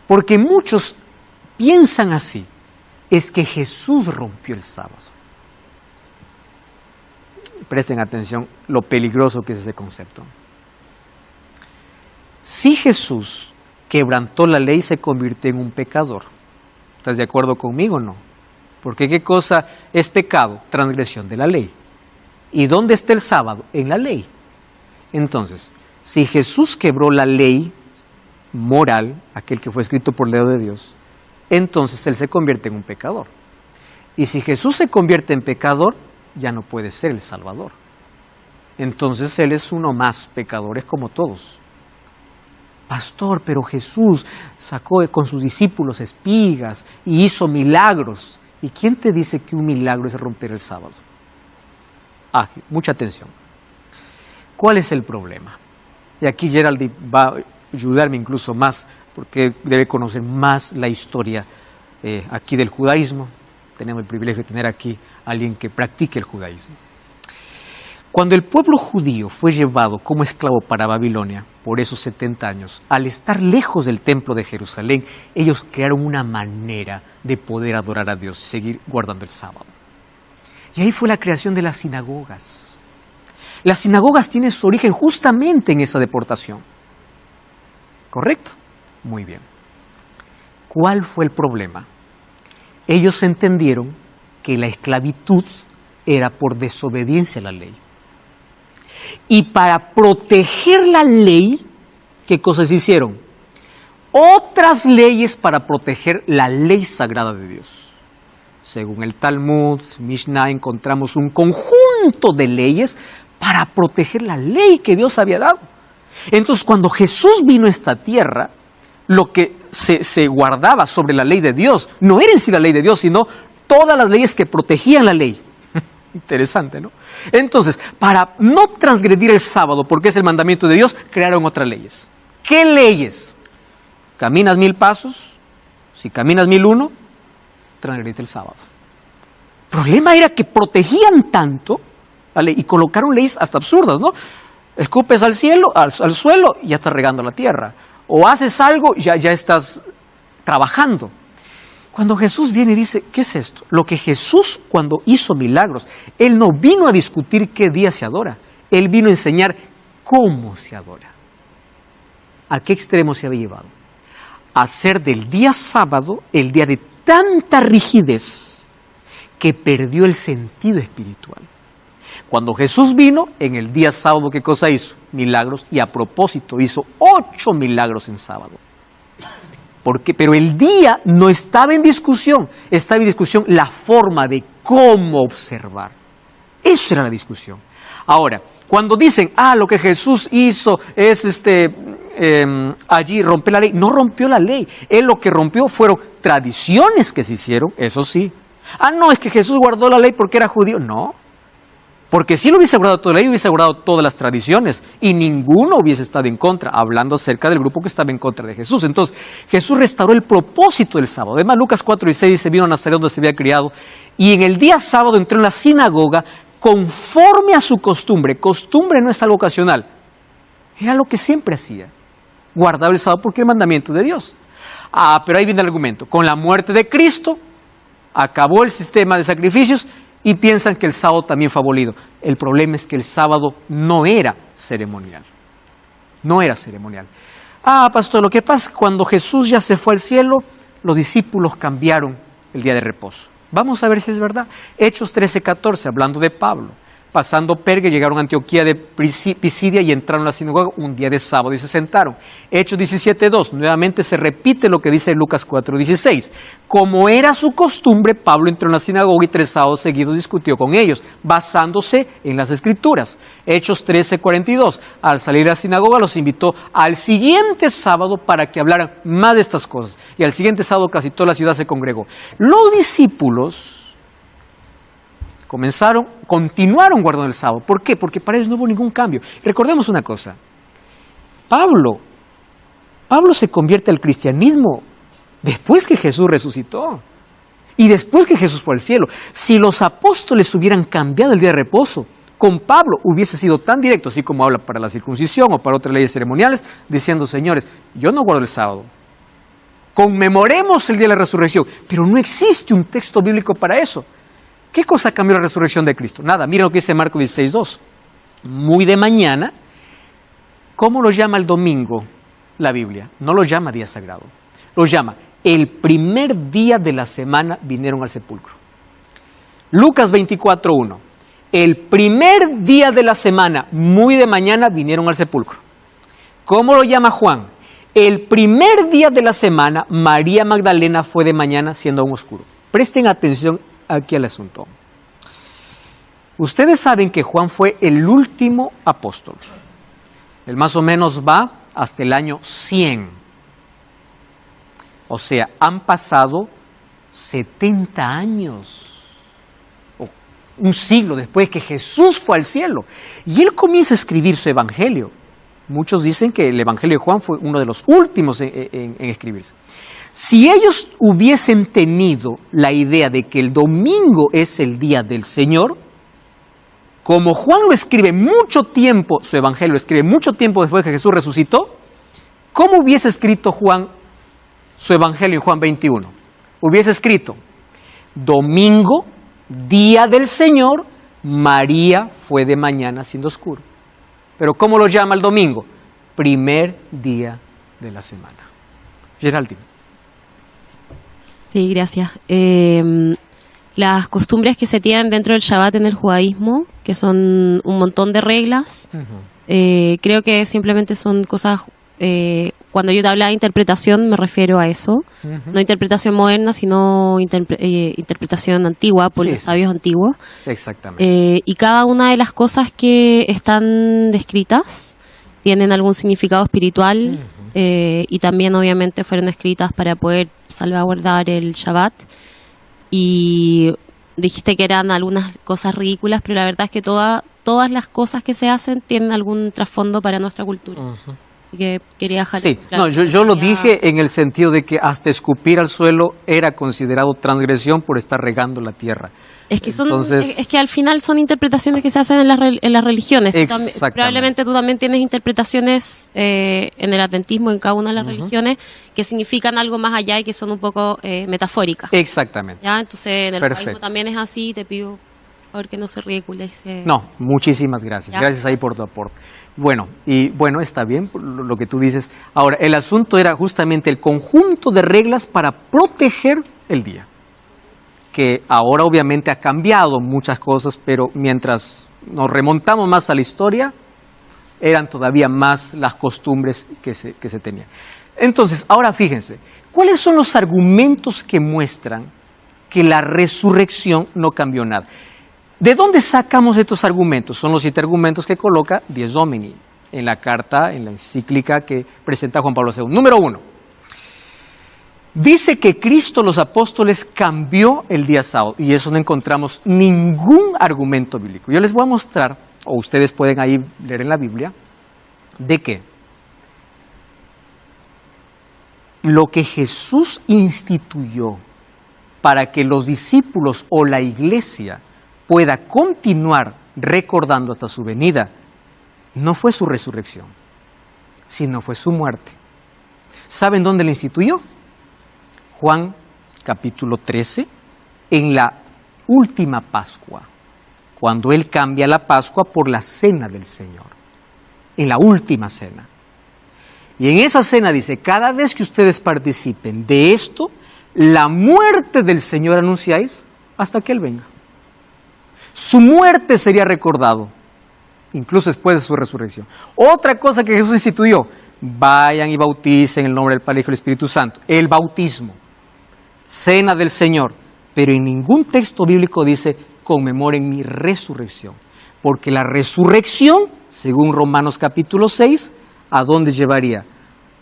Porque muchos piensan así, es que Jesús rompió el sábado. Presten atención lo peligroso que es ese concepto. Si Jesús quebrantó la ley, se convirtió en un pecador. ¿Estás de acuerdo conmigo o no? Porque ¿qué cosa es pecado? Transgresión de la ley. ¿Y dónde está el sábado? En la ley. Entonces, si Jesús quebró la ley moral, aquel que fue escrito por el dedo de Dios, entonces Él se convierte en un pecador. Y si Jesús se convierte en pecador, ya no puede ser el Salvador. Entonces Él es uno más, pecadores como todos. Pastor, pero Jesús sacó con sus discípulos espigas y hizo milagros. ¿Y quién te dice que un milagro es romper el sábado? Mucha atención. ¿Cuál es el problema? Y aquí Gerald va a ayudarme incluso más, porque debe conocer más la historia aquí del judaísmo. Tenemos el privilegio de tener aquí a alguien que practique el judaísmo. Cuando el pueblo judío fue llevado como esclavo para Babilonia por esos 70 años, al estar lejos del templo de Jerusalén, ellos crearon una manera de poder adorar a Dios y seguir guardando el sábado. Y ahí fue la creación de las sinagogas. Las sinagogas tienen su origen justamente en esa deportación. ¿Correcto? Muy bien. ¿Cuál fue el problema? Ellos entendieron que la esclavitud era por desobediencia a la ley. Y para proteger la ley, ¿qué cosas hicieron? Otras leyes para proteger la ley sagrada de Dios. Según el Talmud, Mishnah, encontramos un conjunto de leyes para proteger la ley que Dios había dado. Entonces, cuando Jesús vino a esta tierra, lo que se guardaba sobre la ley de Dios no era en sí la ley de Dios, sino todas las leyes que protegían la ley. Interesante, ¿no? Entonces, para no transgredir el sábado, porque es el mandamiento de Dios, crearon otras leyes. ¿Qué leyes? Caminas 1000 pasos, si caminas 1001, transgrediste el sábado. El problema era que protegían tanto la ley y colocaron leyes hasta absurdas, ¿no? Escupes al cielo, al suelo, y ya estás regando la tierra. O haces algo, ya estás trabajando. Cuando Jesús viene y dice, ¿qué es esto? Lo que Jesús cuando hizo milagros, Él no vino a discutir qué día se adora. Él vino a enseñar cómo se adora. ¿A qué extremo se había llevado? A hacer del día sábado el día de tanta rigidez que perdió el sentido espiritual. Cuando Jesús vino, en el día sábado, ¿qué cosa hizo? Milagros, y a propósito hizo 8 milagros en sábado. Pero el día no estaba en discusión, estaba en discusión la forma de cómo observar. Eso era la discusión. Ahora, cuando dicen, lo que Jesús hizo es allí romper la ley, no rompió la ley. Él lo que rompió fueron tradiciones que se hicieron, eso sí. No, es que Jesús guardó la ley porque era judío. No, porque si lo hubiese guardado toda la ley, hubiese guardado todas las tradiciones y ninguno hubiese estado en contra, hablando acerca del grupo que estaba en contra de Jesús. Entonces, Jesús restauró el propósito del sábado. Además, Lucas 4:16 dice, vino a Nazaret donde se había criado y en el día sábado entró en la sinagoga conforme a su costumbre. Costumbre no es algo ocasional, era lo que siempre hacía. Guardaba el sábado porque era el mandamiento de Dios. Pero ahí viene el argumento. Con la muerte de Cristo, acabó el sistema de sacrificios y piensan que el sábado también fue abolido. El problema es que el sábado no era ceremonial. No era ceremonial. Pastor, lo que pasa es que cuando Jesús ya se fue al cielo, los discípulos cambiaron el día de reposo. Vamos a ver si es verdad. Hechos 13:14, hablando de Pablo. Pasando Perge, llegaron a Antioquía de Pisidia y entraron a la sinagoga un día de sábado y se sentaron. Hechos 17:2, nuevamente se repite lo que dice Lucas 4:16. Como era su costumbre, Pablo entró en la sinagoga y 3 sábados seguidos discutió con ellos, basándose en las Escrituras. Hechos 13:42, al salir de la sinagoga los invitó al siguiente sábado para que hablaran más de estas cosas. Y al siguiente sábado casi toda la ciudad se congregó. Los discípulos continuaron guardando el sábado. ¿Por qué? Porque para ellos no hubo ningún cambio. Recordemos una cosa. Pablo se convierte al cristianismo después que Jesús resucitó y después que Jesús fue al cielo. Si los apóstoles hubieran cambiado el día de reposo, con Pablo hubiese sido tan directo, así como habla para la circuncisión o para otras leyes ceremoniales, diciendo, señores, yo no guardo el sábado. Conmemoremos el día de la resurrección, pero no existe un texto bíblico para eso. ¿Qué cosa cambió la resurrección de Cristo? Nada, mira lo que dice Marcos 16:2. Muy de mañana, ¿cómo lo llama el domingo la Biblia? No lo llama día sagrado, lo llama el primer día de la semana vinieron al sepulcro. Lucas 24:1. El primer día de la semana, muy de mañana, vinieron al sepulcro. ¿Cómo lo llama Juan? El primer día de la semana, María Magdalena fue de mañana siendo aún oscuro. Presten atención aquí al asunto. Ustedes saben que Juan fue el último apóstol. Él más o menos va hasta el año 100. O sea, han pasado 70 años. Un siglo después que Jesús fue al cielo. Y él comienza a escribir su evangelio. Muchos dicen que el evangelio de Juan fue uno de los últimos en escribirse. Si ellos hubiesen tenido la idea de que el domingo es el día del Señor, como Juan lo escribe mucho tiempo, su evangelio lo escribe mucho tiempo después que Jesús resucitó, ¿cómo hubiese escrito Juan su evangelio en Juan 21? Hubiese escrito, domingo, día del Señor, María fue de mañana siendo oscuro. Pero ¿cómo lo llama el domingo? Primer día de la semana. Geraldine. Sí, gracias. Las costumbres que se tienen dentro del Shabbat en el judaísmo, que son un montón de reglas, creo que simplemente son cosas... cuando yo te hablo de interpretación me refiero a eso, no interpretación moderna, sino interpretación antigua por los sabios antiguos. Exactamente. Y cada una de las cosas que están descritas tienen algún significado espiritual y también obviamente fueron escritas para poder salvaguardar el Shabbat. Y dijiste que eran algunas cosas ridículas, pero la verdad es que todas las cosas que se hacen tienen algún trasfondo para nuestra cultura. Así que quería dejar claro. Sí, yo lo dije en el sentido de que hasta escupir al suelo era considerado transgresión por estar regando la tierra. Es que es que al final son interpretaciones que se hacen en las religiones. Probablemente tú también tienes interpretaciones en el adventismo, en cada una de las religiones, que significan algo más allá y que son un poco metafóricas. Exactamente. ¿Ya? Entonces en el judaísmo también es así, te pido a ver que no se ridiculice. No, muchísimas gracias. ¿Ya? Gracias ahí por tu aporte. Bueno, está bien lo que tú dices. Ahora, el asunto era justamente el conjunto de reglas para proteger el día, que ahora obviamente ha cambiado muchas cosas, pero mientras nos remontamos más a la historia, eran todavía más las costumbres que se tenían. Entonces, ahora fíjense, ¿cuáles son los argumentos que muestran que la resurrección no cambió nada? ¿De dónde sacamos estos argumentos? Son los 7 argumentos que coloca Dies Domini en la carta, en la encíclica que presenta Juan Pablo II. Número 1. Dice que Cristo, los apóstoles, cambió el día sábado, y eso no encontramos ningún argumento bíblico. Yo les voy a mostrar, o ustedes pueden ahí leer en la Biblia, de que lo que Jesús instituyó para que los discípulos o la iglesia pueda continuar recordando hasta su venida, no fue su resurrección, sino fue su muerte. ¿Saben dónde la instituyó? Juan capítulo 13, en la última Pascua, cuando Él cambia la Pascua por la cena del Señor, en la última cena. Y en esa cena dice, cada vez que ustedes participen de esto, la muerte del Señor anunciáis hasta que Él venga. Su muerte sería recordado, incluso después de su resurrección. Otra cosa que Jesús instituyó, vayan y bauticen en el nombre del Padre, Hijo y del Espíritu Santo. El bautismo, cena del Señor, pero en ningún texto bíblico dice, conmemoren mi resurrección. Porque la resurrección, según Romanos capítulo 6, ¿a dónde llevaría?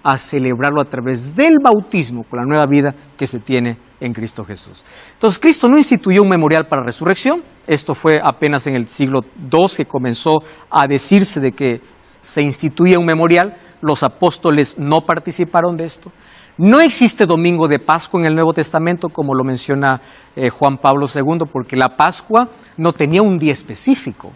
A celebrarlo a través del bautismo, con la nueva vida que se tiene en Cristo Jesús. Entonces, Cristo no instituyó un memorial para la resurrección. Esto fue apenas en el siglo II que comenzó a decirse de que se instituía un memorial. Los apóstoles no participaron de esto. No existe domingo de Pascua en el Nuevo Testamento, como lo menciona Juan Pablo II, porque la Pascua no tenía un día específico.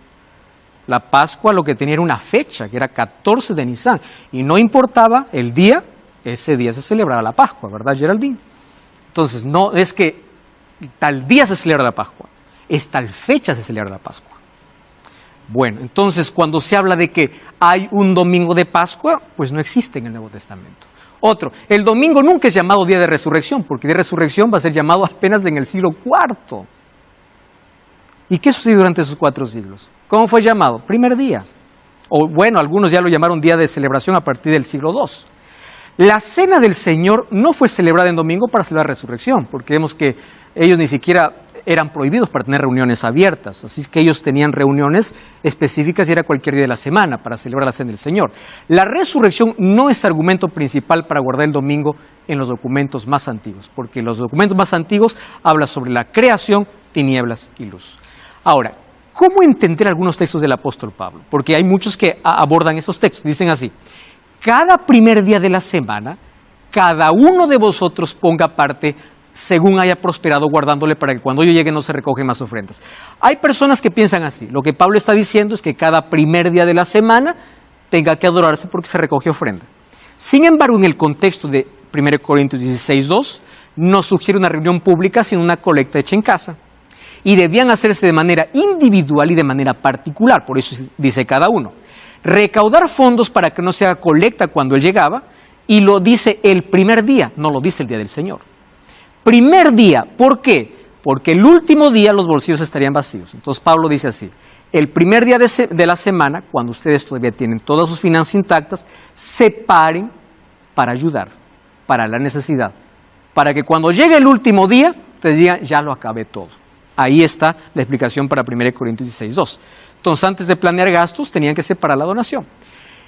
La Pascua lo que tenía era una fecha, que era 14 de Nisan, y no importaba el día, ese día se celebraba la Pascua, ¿verdad, Geraldine? Entonces, no es que tal día se celebra la Pascua, es tal fecha se celebra la Pascua. Bueno, entonces cuando se habla de que hay un domingo de Pascua, pues no existe en el Nuevo Testamento. Otro, el domingo nunca es llamado día de resurrección, porque día de resurrección va a ser llamado apenas en el siglo IV. ¿Y qué sucedió durante esos 4 siglos? ¿Cómo fue llamado? Primer día. O bueno, algunos ya lo llamaron día de celebración a partir del siglo II. La cena del Señor no fue celebrada en domingo para celebrar la resurrección, porque vemos que ellos ni siquiera eran prohibidos para tener reuniones abiertas, así que ellos tenían reuniones específicas y era cualquier día de la semana para celebrar la cena del Señor. La resurrección no es argumento principal para guardar el domingo en los documentos más antiguos, porque los documentos más antiguos hablan sobre la creación, tinieblas y luz. Ahora, ¿cómo entender algunos textos del apóstol Pablo? Porque hay muchos que abordan esos textos, dicen así: cada primer día de la semana, cada uno de vosotros ponga parte según haya prosperado, guardándole para que cuando yo llegue no se recogen más ofrendas. Hay personas que piensan así. Lo que Pablo está diciendo es que cada primer día de la semana tenga que adorarse porque se recoge ofrenda. Sin embargo, en el contexto de 1 Corintios 16:2, no sugiere una reunión pública, sino una colecta hecha en casa. Y debían hacerse de manera individual y de manera particular, por eso dice cada uno. Recaudar fondos para que no se haga colecta cuando él llegaba, y lo dice el primer día, no lo dice el día del Señor. Primer día, ¿por qué? Porque el último día los bolsillos estarían vacíos. Entonces Pablo dice así: el primer día de la semana, cuando ustedes todavía tienen todas sus finanzas intactas, separen para ayudar, para la necesidad, para que cuando llegue el último día, ustedes digan, ya lo acabé todo. Ahí está la explicación para 1 Corintios 16:2. Entonces, antes de planear gastos, tenían que separar la donación.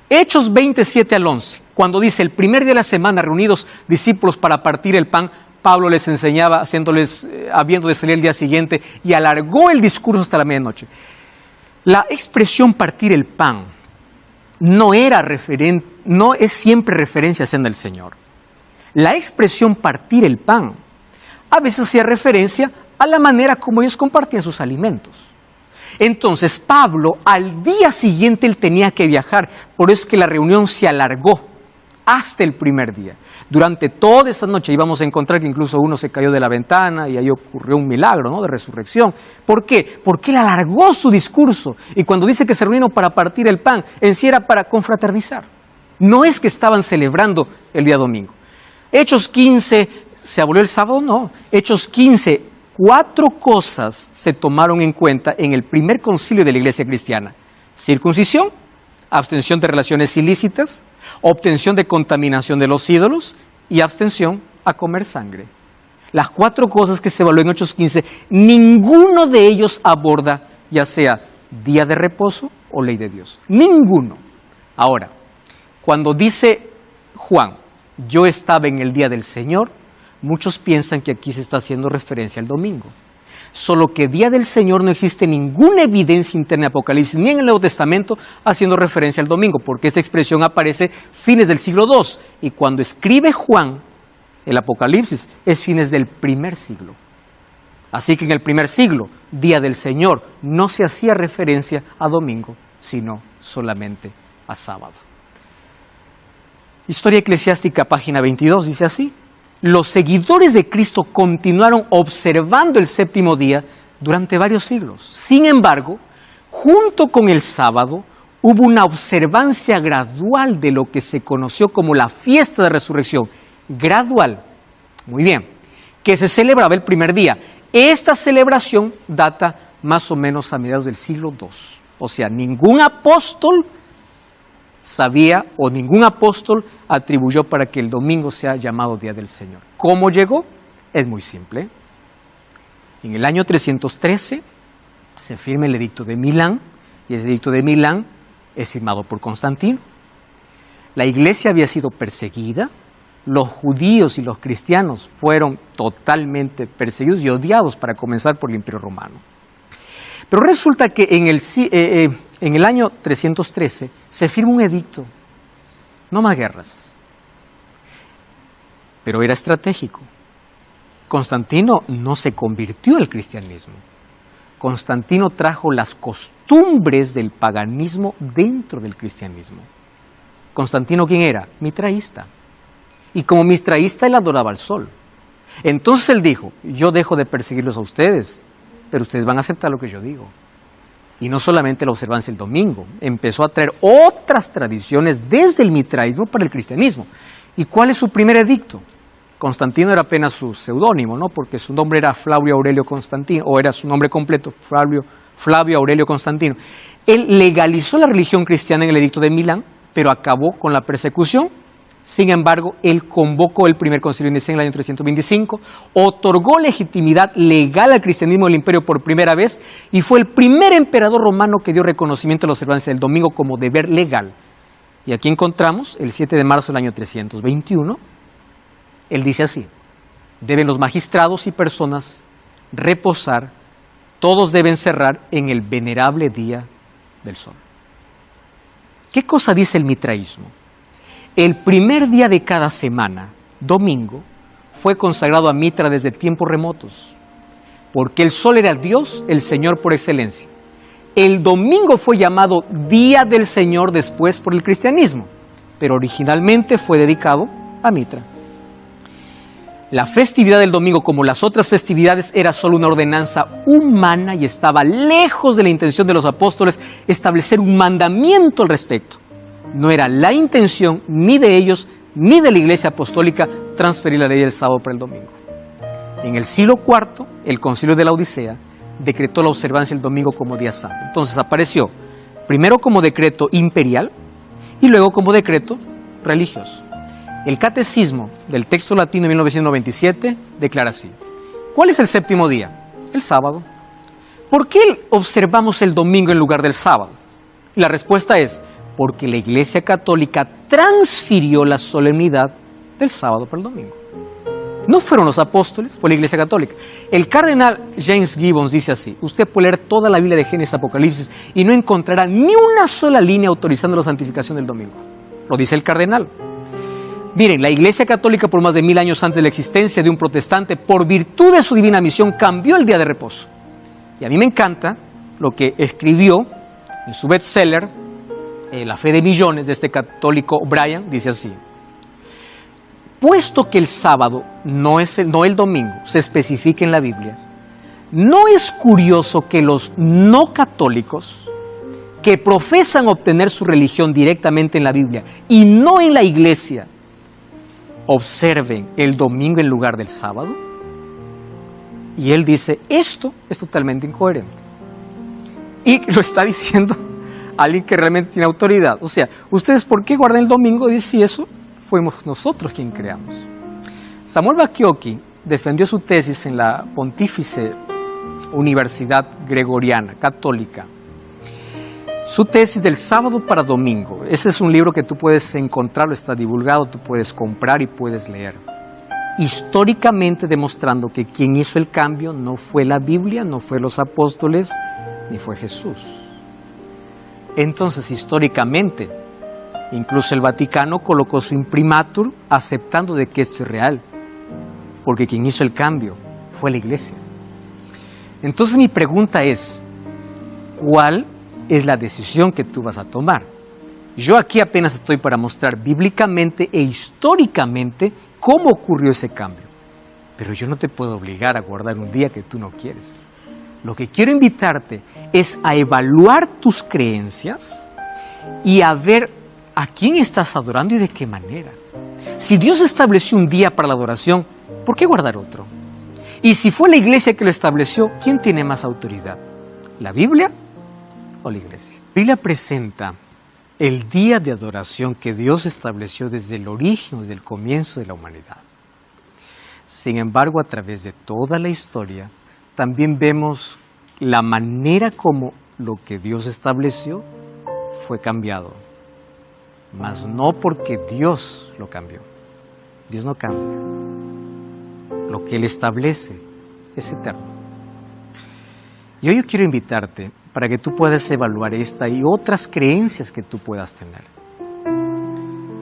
Hechos 27 al 11, cuando dice el primer día de la semana reunidos discípulos para partir el pan, Pablo les enseñaba, habiendo de salir el día siguiente, y alargó el discurso hasta la medianoche. La expresión partir el pan no es siempre referencia a cena del Señor. La expresión partir el pan a veces hacía referencia a la manera como ellos compartían sus alimentos. Entonces Pablo, al día siguiente él tenía que viajar, por eso es que la reunión se alargó hasta el primer día. Durante toda esa noche íbamos a encontrar que incluso uno se cayó de la ventana y ahí ocurrió un milagro, ¿no?, de resurrección. ¿Por qué? Porque él alargó su discurso, y cuando dice que se reunieron para partir el pan, en sí era para confraternizar. No es que estaban celebrando el día domingo. Hechos 15, ¿se abolió el sábado? No. Hechos 15, 4 cosas se tomaron en cuenta en el primer concilio de la iglesia cristiana: circuncisión, abstención de relaciones ilícitas, obtención de contaminación de los ídolos y abstención a comer sangre. Las 4 cosas que se evaluó en Hechos 15, ninguno de ellos aborda ya sea día de reposo o ley de Dios. Ninguno. Ahora, cuando dice Juan, yo estaba en el día del Señor, muchos piensan que aquí se está haciendo referencia al domingo. Solo que día del Señor no existe ninguna evidencia interna de Apocalipsis, ni en el Nuevo Testamento, haciendo referencia al domingo, porque esta expresión aparece fines del siglo II, y cuando escribe Juan el Apocalipsis es fines del primer siglo. Así que en el primer siglo, día del Señor, no se hacía referencia a domingo, sino solamente a sábado. Historia Eclesiástica, página 22, dice así: los seguidores de Cristo continuaron observando el séptimo día durante varios siglos. Sin embargo, junto con el sábado, hubo una observancia gradual de lo que se conoció como la fiesta de resurrección. Gradual, muy bien, que se celebraba el primer día. Esta celebración data más o menos a mediados del siglo II. O sea, ningún apóstol sabía o ningún apóstol atribuyó para que el domingo sea llamado Día del Señor. ¿Cómo llegó? Es muy simple. En el año 313 se firma el Edicto de Milán, y ese Edicto de Milán es firmado por Constantino. La iglesia había sido perseguida, los judíos y los cristianos fueron totalmente perseguidos y odiados, para comenzar, por el Imperio Romano. Pero resulta que en el año 313 se firma un edicto: no más guerras. Pero era estratégico. Constantino no se convirtió al cristianismo. Constantino trajo las costumbres del paganismo dentro del cristianismo. Constantino, ¿quién era? Mitraísta. Y como mitraísta él adoraba al sol. Entonces él dijo: yo dejo de perseguirlos a ustedes, pero ustedes van a aceptar lo que yo digo. Y no solamente la observancia del domingo, empezó a traer otras tradiciones desde el mitraísmo para el cristianismo. ¿Y cuál es su primer edicto? Constantino era apenas su seudónimo, ¿no? Porque su nombre era Flavio Aurelio Constantino, o era su nombre completo, Flavio Aurelio Constantino. Él legalizó la religión cristiana en el Edicto de Milán, pero acabó con la persecución. Sin embargo, él convocó el primer concilio de Nicea en el año 325, otorgó legitimidad legal al cristianismo del imperio por primera vez y fue el primer emperador romano que dio reconocimiento a la observancia del domingo como deber legal. Y aquí encontramos, el 7 de marzo del año 321, él dice así: deben los magistrados y personas reposar, todos deben cerrar en el venerable día del sol. ¿Qué cosa dice el mitraísmo? El primer día de cada semana, domingo, fue consagrado a Mitra desde tiempos remotos, porque el sol era Dios, el Señor por excelencia. El domingo fue llamado Día del Señor después por el cristianismo, pero originalmente fue dedicado a Mitra. La festividad del domingo, como las otras festividades, era solo una ordenanza humana y estaba lejos de la intención de los apóstoles establecer un mandamiento al respecto. No era la intención ni de ellos ni de la Iglesia Apostólica transferir la ley del sábado para el domingo. En el siglo IV, el Concilio de la Odisea decretó la observancia del domingo como día santo. Entonces apareció primero como decreto imperial y luego como decreto religioso. El Catecismo del texto latino de 1997 declara así: ¿cuál es el séptimo día? El sábado. ¿Por qué observamos el domingo en lugar del sábado? Y la respuesta es: porque la Iglesia Católica transfirió la solemnidad del sábado para el domingo. No fueron los apóstoles, fue la Iglesia Católica. El cardenal James Gibbons dice así: usted puede leer toda la Biblia de Génesis a Apocalipsis y no encontrará ni una sola línea autorizando la santificación del domingo. Lo dice el cardenal. Miren, la Iglesia Católica por más de 1000 años antes de la existencia de un protestante, por virtud de su divina misión, cambió el día de reposo. Y a mí me encanta lo que escribió en su bestseller, La fe de millones, de este católico Brian. Dice así: puesto que el sábado no el domingo se especifica en la Biblia, ¿no es curioso que los no católicos que profesan obtener su religión directamente en la Biblia y no en la Iglesia observen el domingo en lugar del sábado? Y él dice: esto es totalmente incoherente. Y lo está diciendo alguien que realmente tiene autoridad. O sea, ¿ustedes por qué guardan el domingo? Dice: si eso fuimos nosotros quien creamos. Samuel Bacchiocchi defendió su tesis en la Pontífice Universidad Gregoriana Católica. Su tesis del sábado para domingo. Ese es un libro que tú puedes encontrarlo, está divulgado, tú puedes comprar y puedes leer. Históricamente demostrando que quien hizo el cambio no fue la Biblia, no fue los apóstoles, ni fue Jesús. Entonces, históricamente, incluso el Vaticano colocó su imprimatur aceptando de que esto es real, porque quien hizo el cambio fue la Iglesia. Entonces mi pregunta es: ¿cuál es la decisión que tú vas a tomar? Yo aquí apenas estoy para mostrar bíblicamente e históricamente cómo ocurrió ese cambio, pero yo no te puedo obligar a guardar un día que tú no quieres. Lo que quiero invitarte es a evaluar tus creencias y a ver a quién estás adorando y de qué manera. Si Dios estableció un día para la adoración, ¿por qué guardar otro? Y si fue la Iglesia que lo estableció, ¿quién tiene más autoridad? ¿La Biblia o la Iglesia? La Biblia presenta el día de adoración que Dios estableció desde el origen, desde el comienzo de la humanidad. Sin embargo, a través de toda la historia, también vemos la manera como lo que Dios estableció fue cambiado. Mas no porque Dios lo cambió. Dios no cambia. Lo que Él establece es eterno. Y hoy yo quiero invitarte para que tú puedas evaluar esta y otras creencias que tú puedas tener.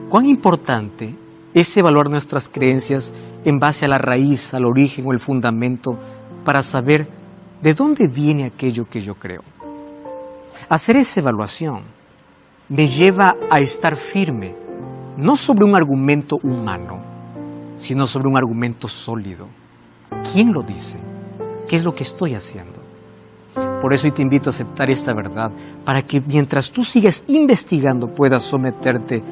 ¿Cuán importante es evaluar nuestras creencias en base a la raíz, al origen o el fundamento para saber de dónde viene aquello que yo creo? Hacer esa evaluación me lleva a estar firme, no sobre un argumento humano, sino sobre un argumento sólido. ¿Quién lo dice? ¿Qué es lo que estoy haciendo? Por eso hoy te invito a aceptar esta verdad, para que mientras tú sigas investigando puedas someterte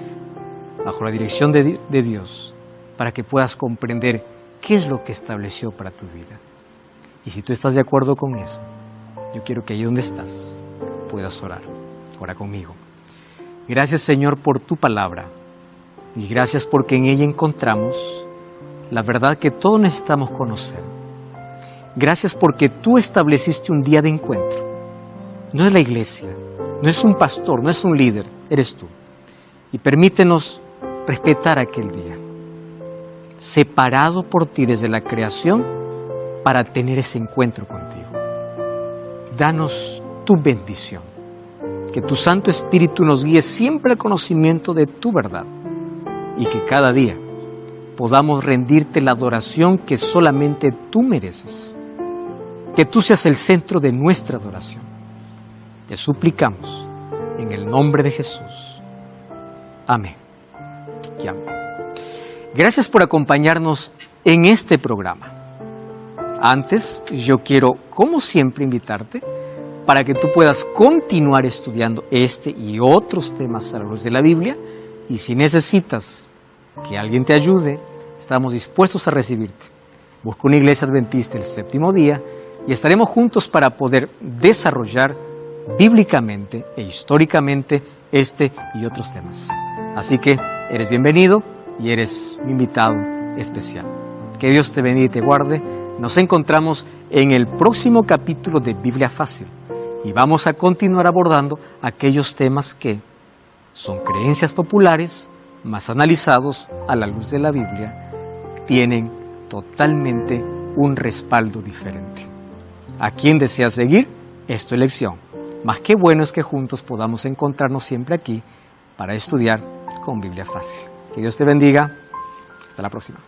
bajo la dirección de Dios para que puedas comprender qué es lo que estableció para tu vida. Y si tú estás de acuerdo con eso, yo quiero que ahí donde estás puedas orar. Ora conmigo. Gracias, Señor, por tu palabra. Y gracias porque en ella encontramos la verdad que todos necesitamos conocer. Gracias porque tú estableciste un día de encuentro. No es la iglesia, no es un pastor, no es un líder, eres tú. Y permítenos respetar aquel día, separado por ti desde la creación para tener ese encuentro contigo. Danos tu bendición, que tu Santo Espíritu nos guíe siempre al conocimiento de tu verdad y que cada día podamos rendirte la adoración que solamente tú mereces. Que tú seas el centro de nuestra adoración. Te suplicamos en el nombre de Jesús. Amén. Y amén. Gracias por acompañarnos en este programa. Antes, yo quiero, como siempre, invitarte para que tú puedas continuar estudiando este y otros temas a la luz de la Biblia. Y si necesitas que alguien te ayude, estamos dispuestos a recibirte. Busca una iglesia adventista el séptimo día y estaremos juntos para poder desarrollar bíblicamente e históricamente este y otros temas. Así que eres bienvenido y eres un invitado especial. Que Dios te bendiga y te guarde. Nos encontramos en el próximo capítulo de Biblia Fácil y vamos a continuar abordando aquellos temas que son creencias populares, más analizados a la luz de la Biblia, tienen totalmente un respaldo diferente. ¿A quién deseas seguir? Es tu elección. Más qué bueno es que juntos podamos encontrarnos siempre aquí para estudiar con Biblia Fácil. Que Dios te bendiga. Hasta la próxima.